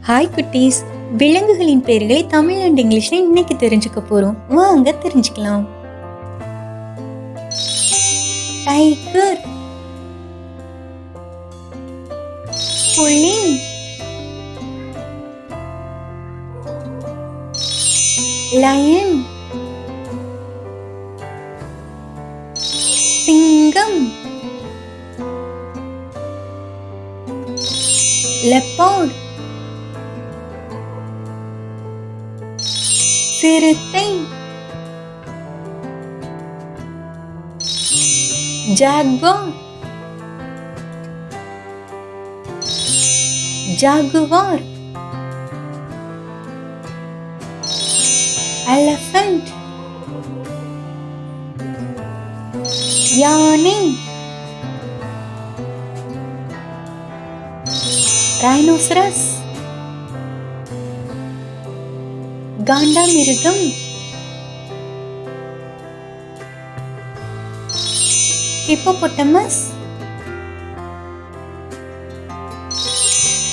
Hi குட்டீஸ், விலங்குகளின் பெயர்களை தமிழ் அண்ட் இங்கிலீஷ்ல இன்னைக்கு தெரிஞ்சுக்க போறோம். வாங்க தெரிஞ்சுக்கலாம். டைகர், புலி, லயன், சிங்கம், லெப்பர்ட், சிறுத்தை, ஜாகுவார், ஜாகுவார், எலிஃபண்ட், யானை, ரைனோசரஸ், காண்டாமிருகம், ஹிப்போபொட்டமஸ்,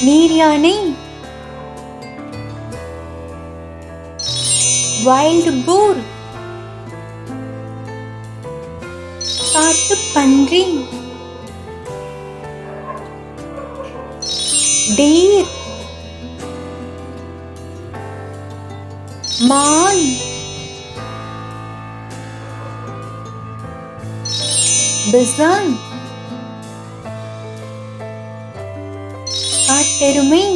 நீர் யானை, வைல்ட் போர், காட்டுப்பன்றி, டீர், மான், பிசான், காட்டெருமை,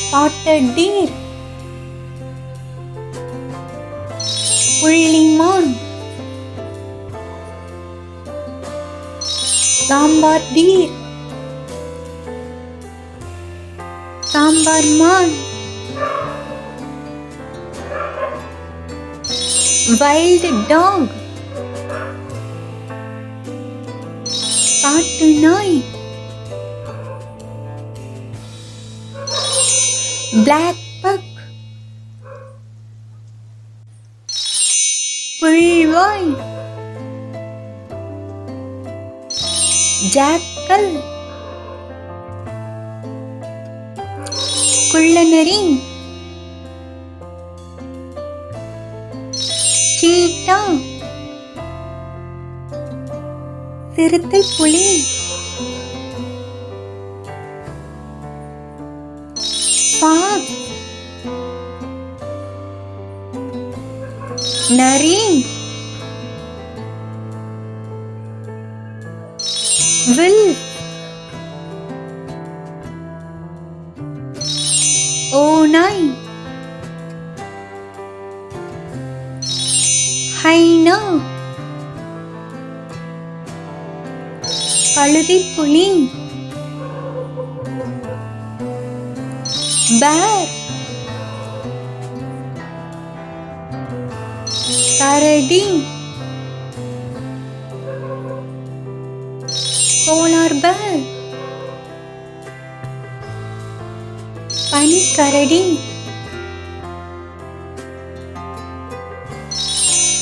spotted deer, புள்ளிமான், சாம்பார் டீர், சாம்பார் மான், வைல்ட் டாக், காட்டு நாய், பிளாக் பக், புள்வாய், ஜாக்கல், குள்ளநரி, சீட்டா, சிறுத்தை புலி, பாக்ஸ், நரி, wolf, ஓநாய், ஹைனா, கழுதைப்புலி, பேர், கரடி, போலார் பேர், பனிக்கரடி,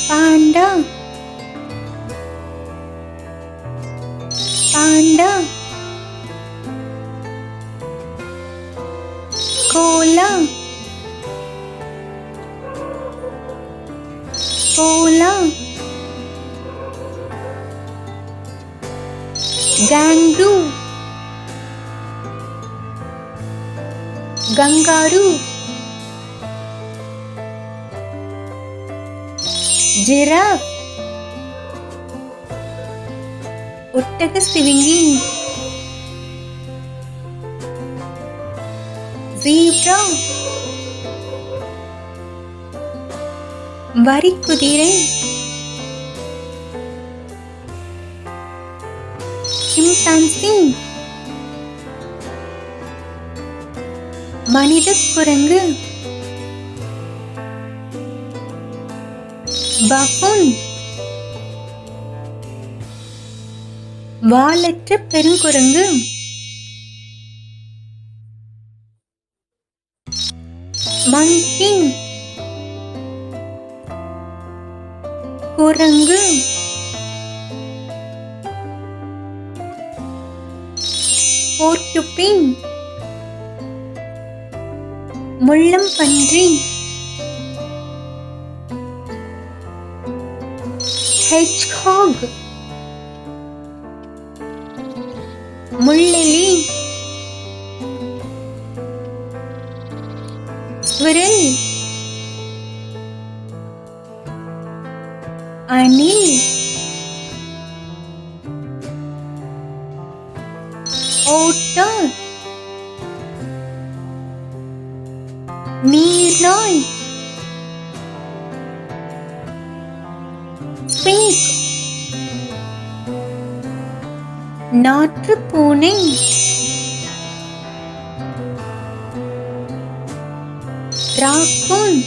பாண்டா, பாண்டா, கோலா, கோலா, கேங்கு, கங்காரு, ஜிராஃப், ஒட்டக சிவிங்கி, ஜீப்ரா, வரிக்குதிரை, சிம்பான்சி, மனித குரங்கு, பஃபூன், வாலற்ற பெருங்குரங்கு, மங்கி, குரங்கு, போர்க்யூபின், முள்ளம்பன்றி, ஹெட்ஜ்ஹாக், முள்ளெலி, ஸ்குரில், அணில், ஓட்டர், நீர்நாய், ஸ்பிங்க், நாற்றுப்பூனை, ராக்கூன்,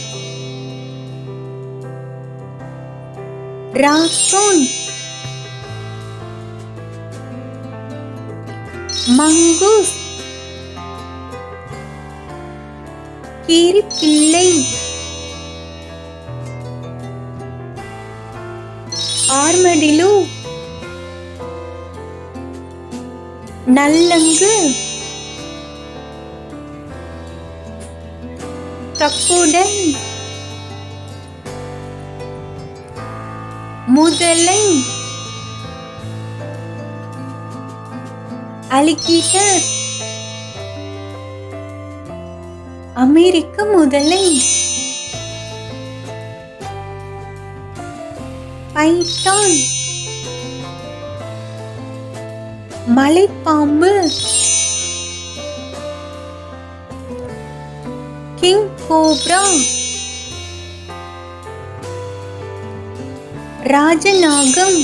மங்கூஸ், கீரிப்பிள்ளை, ஆர்மடிலோ, நல்லங்கு, crocodile, முதலை, அலிகேட்டர், அமெரிக்க முதலை, பைத்தான், மலைப்பாம்பு, கிங் கோப்ரா, ராஜநாகம்,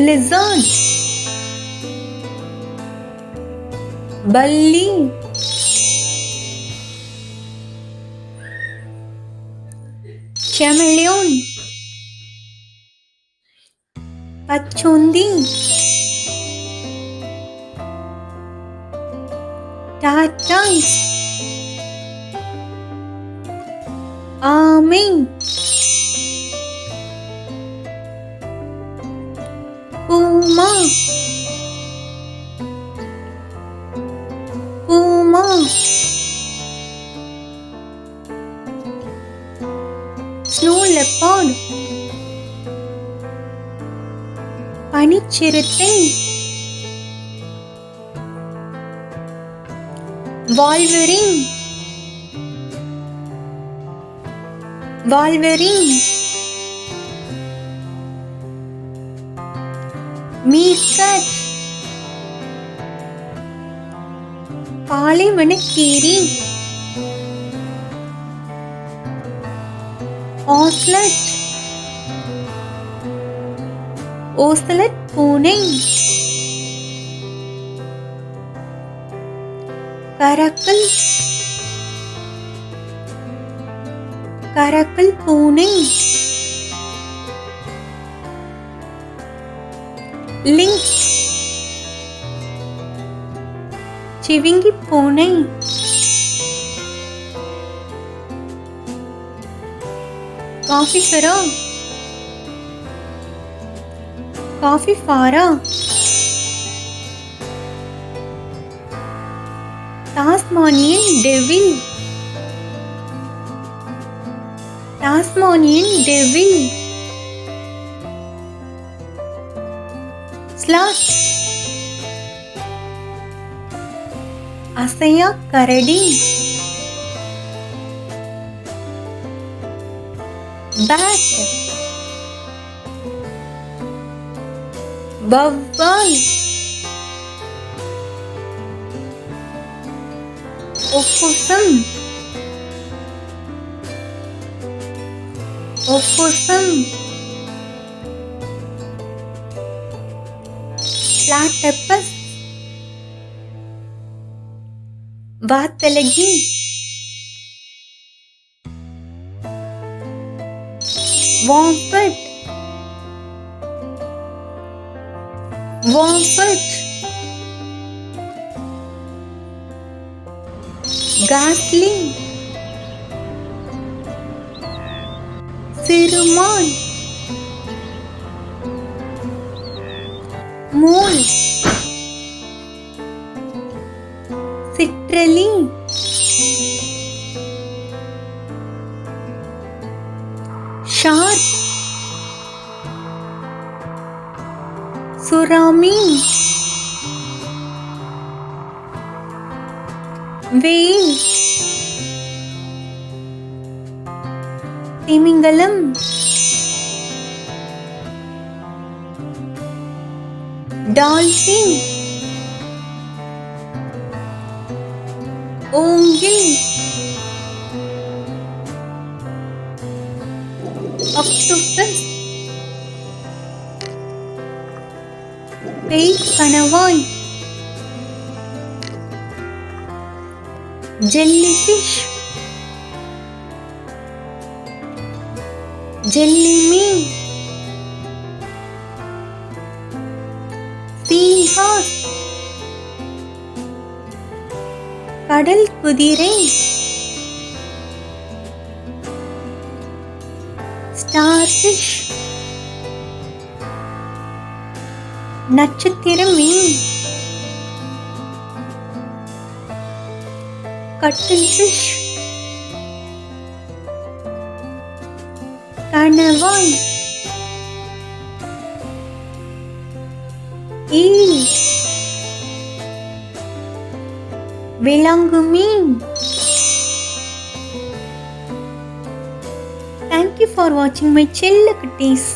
லிசார்ட், பல்லி, chameleon, பச்சோந்தி, tortoise, ஆமை, பூமா, ஸ்னோ லெப்பர்ட், பனிச்சிறுத்தை, வால்வரின், மீர்கட், பாலைவனக்கீரி, ஓசலட் பூனை, கரக்கல் பூனை, லிங்க்ஸ், சிவிங்கி பூனை, காபிஃபாரா, டாஸ்மானியன் டெவில், ஸ்லாத், அசையா கரடி, பேட், வவ்வால், ஒப்புசம், பிளாட்டப்பஸ், வாத்தலகி, வாம்பட், காஸ்லிங், சிறுமான், மோல், சிற்றலி, ஷார்க், சுறாமீன், வேல், திமிங்கலம், டால்பின், ஓங்கில், ஆக்டோபஸ், பேய் கணவாய், ஜெல்லிஃபிஷ், ஜெல்லி மீன், சீஹார்ஸ், கடல் குதிரை, ஸ்டார்ஃபிஷ், நட்சத்திர மீன், கட்டில் ஃபிஷ், கணவாய், ஈல், விலங்கு மீன். Thank you for watching my செல்ல குட்டீஸ்.